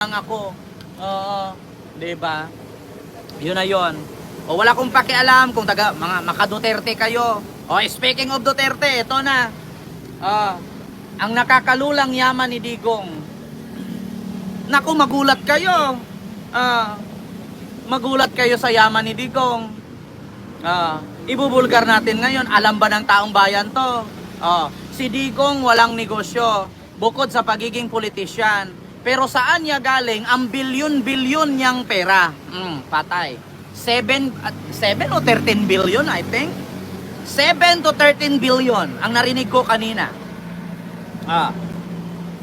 lang ako. Oo, 'di ba? 'Yun na 'yon. O wala akong pakialam kung taga mga maka-Duterte kayo. O speaking of Duterte, ito na. Ang nakakalulang yaman ni Digong. Naku, magulat kayo. Magulat kayo sa yaman ni Digong. Ibubulgar natin ngayon. Alam ba ng taong bayan to? Si Digong walang negosyo bukod sa pagiging politisyan. Pero saan niya galing ang bilyon-bilyon niyang pera? Patay. 7 o 13 billion, I think. 7 to 13 billion ang narinig ko kanina.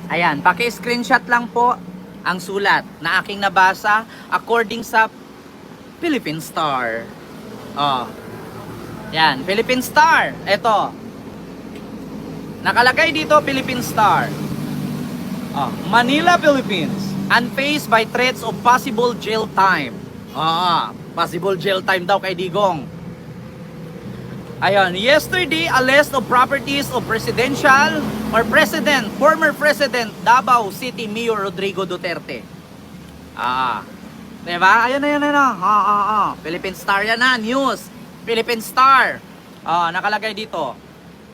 Ayan, paki-screenshot lang po ang sulat na aking nabasa according sa Philippine Star. Yan, Philippine Star. Ito. Nakalagay dito Philippine Star. Manila, Philippines, unfazed by threats of possible jail time. Possible jail time daw kay Digong. Ayun, yesterday, a list of properties of former President Davao City Mayor Rodrigo Duterte. Diba? Ayun na. Philippine Star yan na, news. Philippine Star. Nakalagay dito.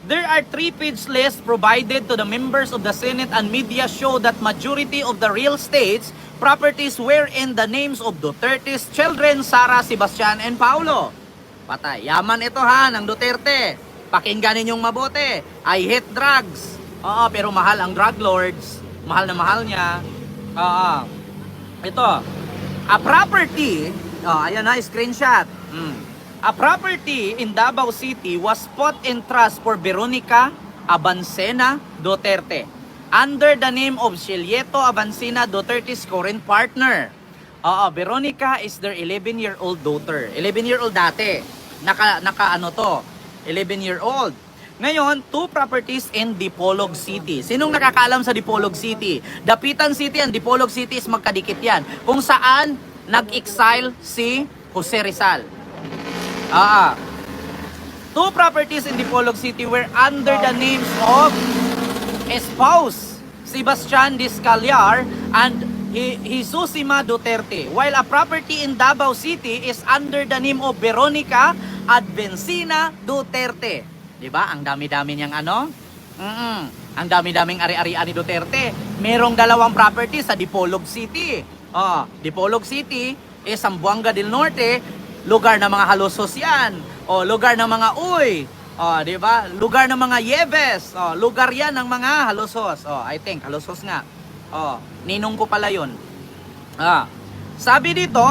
There are 3-page lists provided to the members of the Senate, and media show that majority of the real estates properties were in the names of Duterte's children, Sara, Sebastian, and Paulo. Patay. Yaman ito ng Duterte. Pakinggan ninyong mabuti. I hate drugs. Pero mahal ang drug lords. Mahal na mahal niya. Ito. A property. Ayan na, screenshot. A property in Davao City was put in trust for Veronica Abancena Duterte under the name of Silieto Abancena, Duterte's current partner. Veronica is their 11-year-old daughter. 11-year-old dati. 11-year-old. Ngayon, 2 properties in Dipolog City. Sinong nakakaalam sa Dipolog City? Dapitan City and Dipolog City is magkadikit yan. Kung saan nag-exile si Jose Rizal. 2 properties in Dipolog City were under the names of spouse Sebastian Discallar and Jesusima Duterte, while a property in Davao City is under the name of Veronica Advencina Duterte. Diba? Ang dami-dami niyang ang dami-daming ari-arian ni Duterte. Merong 2 property sa Dipolog City. Dipolog City is Zamboanga del Norte, lugar ng mga halosos yan. Lugar ng mga uy. Di ba? Lugar ng mga yebes. Lugar yan ng mga halosos. I think, halosos nga. Ninong ko pala yun. Sabi dito,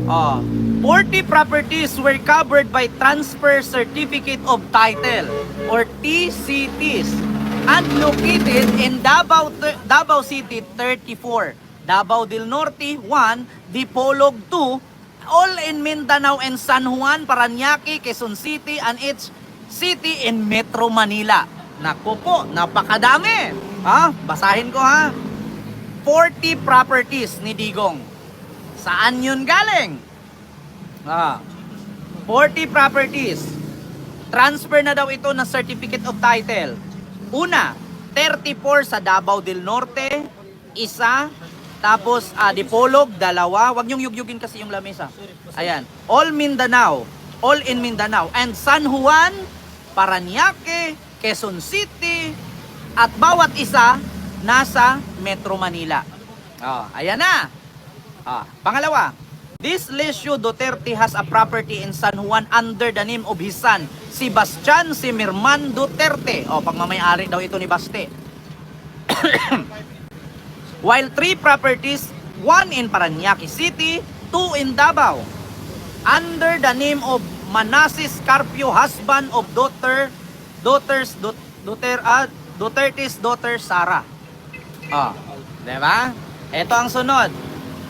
40 properties were covered by Transfer Certificate of Title or TCTs and located in Davao City 34, Davao del Norte 1, Dipolog 2, all in Mindanao and San Juan, Parañaque, Quezon City, and its city in Metro Manila. Naku po, napakadami. Basahin ko 40 properties ni Digong. Saan yun galing? 40 properties. Transfer na daw ito ng Certificate of Title. Una, 34 sa Davao del Norte, isa. Tapos, Dipolog, 2. Huwag niyong yugyugin kasi yung lamesa. Ayan. All Mindanao. All in Mindanao. And San Juan, Parañaque, Quezon City, at bawat isa, nasa Metro Manila. Ayan na. Pangalawa, this Lesio Duterte has a property in San Juan under the name of his son, Sebastian Simirman Duterte. Pagmamayari daw ito ni Baste. While 3 properties, 1 in Parañaque City, 2 in Davao, under the name of Manasis Carpio, husband of Duterte's daughter Sara. Diba? Ito ang sunod.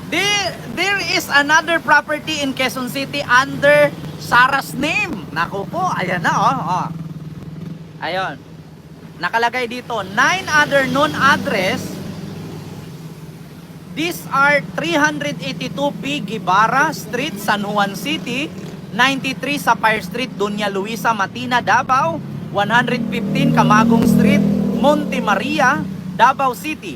There is another property in Quezon City under Sara's name. Naku po, ayan na Ayun. Nakalagay dito, 9 other known address. These are 382P Guevara Street, San Juan City, 93 Sapphire Street, Doña Luisa Matina, Davao, 115 Camagong Street, Monte Maria, Davao City,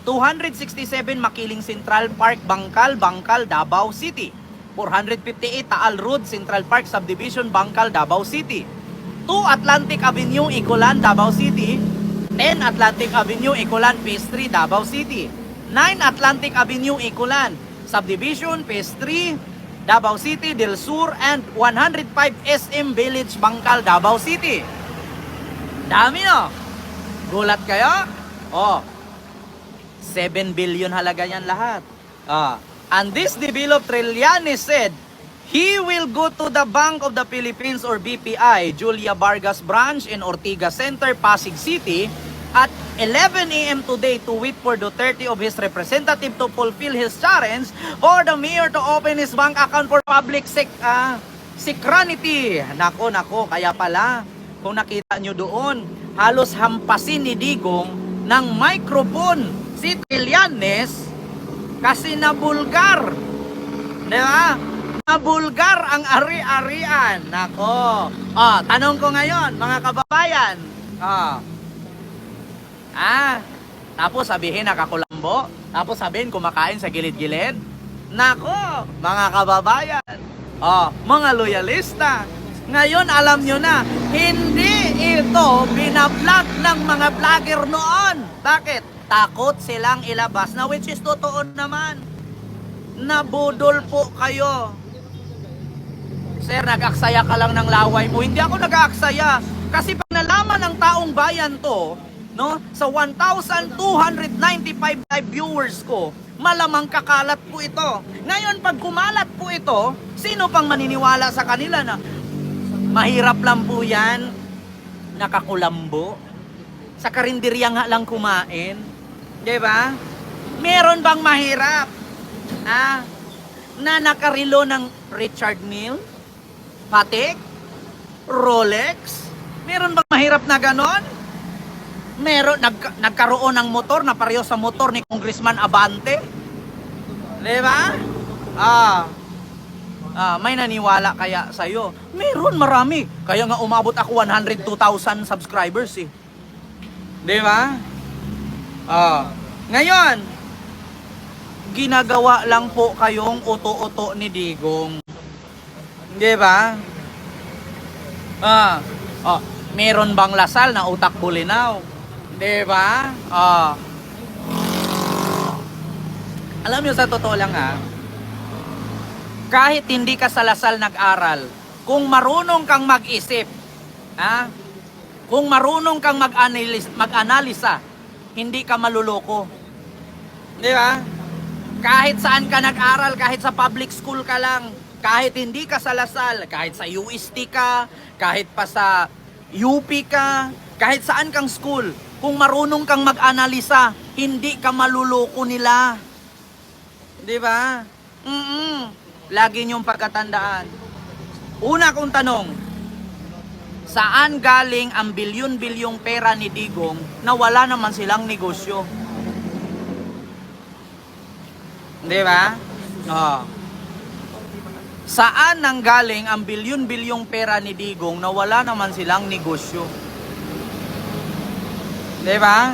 267 Makiling Central Park, Bangkal, Davao City. 458 Taal Road, Central Park Subdivision, Bangkal, Davao City. 2 Atlantic Avenue, Icolan, Davao City. 10 Atlantic Avenue, Icolan, Phase 3, Davao City. 9 Atlantic Avenue, Icolan, Subdivision, Phase 3, Davao City, Del Sur, and 105 SM Village, Bangkal, Davao City. Dami no? Gulat kayo? Oh, 7 billion halaga yan lahat. And this developed Trillanes said, he will go to the Bank of the Philippines or BPI, Julia Vargas branch in Ortigas Center, Pasig City, at 11 a.m. today to wait for Duterte of his representative to fulfill his challenge for the mayor to open his bank account for public security. Nako, kaya pala, kung nakita nyo doon, halos hampasin ni Digong ng microphone si Trillanes kasi nabulgar. Diba? Nabulgar ang ari-arian. Nako. Tanong ko ngayon, mga kababayan. Tapos sabihin nakakulambo. Tapos sabihin kumakain sa gilid-gilid. Nako, mga kababayan. Mga loyalista. Ngayon alam nyo na, hindi ito binablog ng mga vlogger noon. Bakit? Takot silang ilabas na, which is totoo naman. Nabudol po kayo. Sir, nag-aksaya ka lang ng laway mo. Hindi ako nag-aaksaya. Kasi pag nalaman ng taong bayan to, no, sa 1,295 live viewers ko, malamang kakalat po ito. Ngayon, pag kumalat po ito, sino pang maniniwala sa kanila na mahirap lang po yan, nakakulambo, sa karinderya nga lang kumain? Diba? Meron bang mahirap? Na nakarilo ng Richard Mille? Patek? Rolex? Meron bang mahirap na ganon? Meron, nagkaroon ng motor na pareho sa motor ni Congressman Abante? Diba? May naniwala kaya sa'yo? Meron, marami. Kaya nga umabot ako 102,000 subscribers eh. Diba? Ngayon, ginagawa lang po kayong uto-uto ni Digong. Diba? Meron bang lasal na utak bulinaw? Diba? Alam nyo, sa totoo lang kahit hindi ka sa lasal nag-aral, kung marunong kang mag-isip, kung marunong kang mag-analisa, hindi ka maluloko. Di ba? Kahit saan ka nag-aral, kahit sa public school ka lang, kahit hindi ka sa lasal, kahit sa UST ka, kahit pa sa UP ka, kahit saan kang school, kung marunong kang mag-analisa, hindi ka maluloko nila. Di ba? Lagi niyong pagkatandaan. Una kong tanong, saan galing ang bilyon-bilyong pera ni Digong na wala naman silang negosyo? Di ba? Saan nang galing ang bilyon-bilyong pera ni Digong na wala naman silang negosyo? Di ba?